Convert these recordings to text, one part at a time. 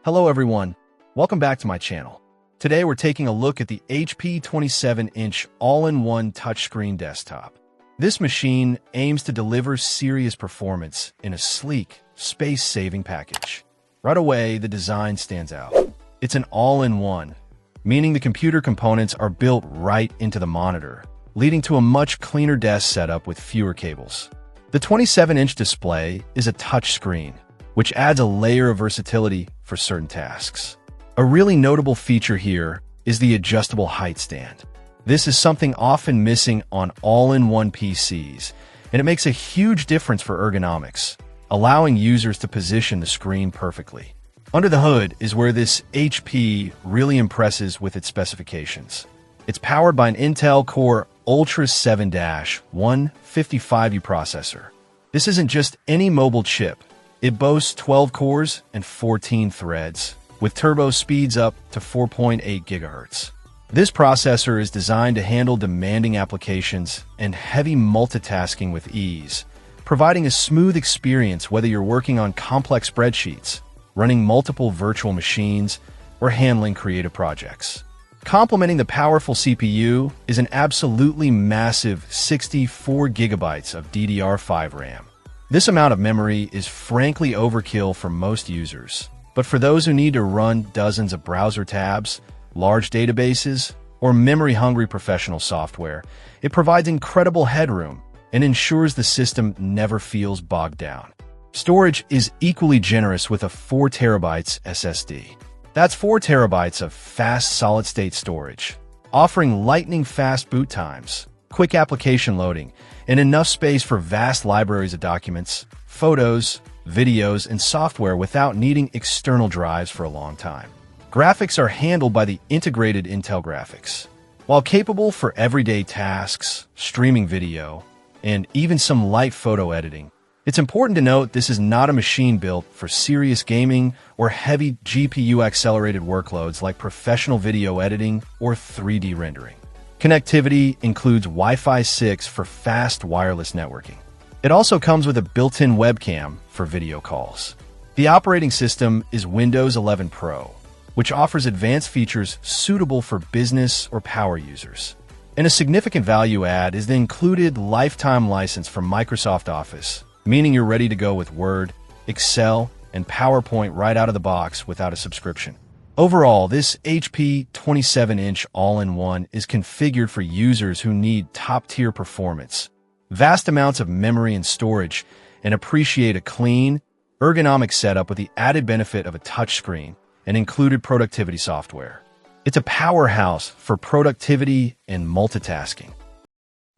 Hello everyone, welcome back to my channel. Today we're taking a look at the HP 27-inch all-in-one touchscreen desktop. This machine aims to deliver serious performance in a sleek, space-saving package. Right away, the design stands out. It's an all-in-one, meaning the computer components are built right into the monitor, leading to a much cleaner desk setup with fewer cables. The 27-inch display is a touchscreen, which adds a layer of versatility for certain tasks. A really notable feature here is the adjustable height stand. This is something often missing on all-in-one PCs, and it makes a huge difference for ergonomics, allowing users to position the screen perfectly. Under the hood is where this HP really impresses with its specifications. It's powered by an Intel Core Ultra 7-155U processor. This isn't just any mobile chip. It boasts 12 cores and 14 threads, with turbo speeds up to 4.8 GHz. This processor is designed to handle demanding applications and heavy multitasking with ease, providing a smooth experience whether you're working on complex spreadsheets, running multiple virtual machines, or handling creative projects. Complementing the powerful CPU is an absolutely massive 64 GB of DDR5 RAM. This amount of memory is frankly overkill for most users, but for those who need to run dozens of browser tabs, large databases, or memory-hungry professional software, it provides incredible headroom and ensures the system never feels bogged down. Storage is equally generous with a 4 TB SSD. That's 4 TB of fast solid-state storage, offering lightning-fast boot times, quick application loading, and enough space for vast libraries of documents, photos, videos, and software without needing external drives for a long time. Graphics are handled by the integrated Intel graphics. While capable for everyday tasks, streaming video, and even some light photo editing, it's important to note this is not a machine built for serious gaming or heavy GPU-accelerated workloads like professional video editing or 3D rendering. Connectivity includes Wi-Fi 6 for fast wireless networking. It also comes with a built-in webcam for video calls. The operating system is Windows 11 Pro, which offers advanced features suitable for business or power users. And a significant value add is the included lifetime license from Microsoft Office, meaning you're ready to go with Word, Excel, and PowerPoint right out of the box without a subscription. Overall, this HP 27-inch all-in-one is configured for users who need top-tier performance, vast amounts of memory and storage, and appreciate a clean, ergonomic setup with the added benefit of a touchscreen and included productivity software. It's a powerhouse for productivity and multitasking.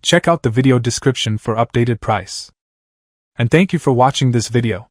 Check out the video description for updated price. And thank you for watching this video.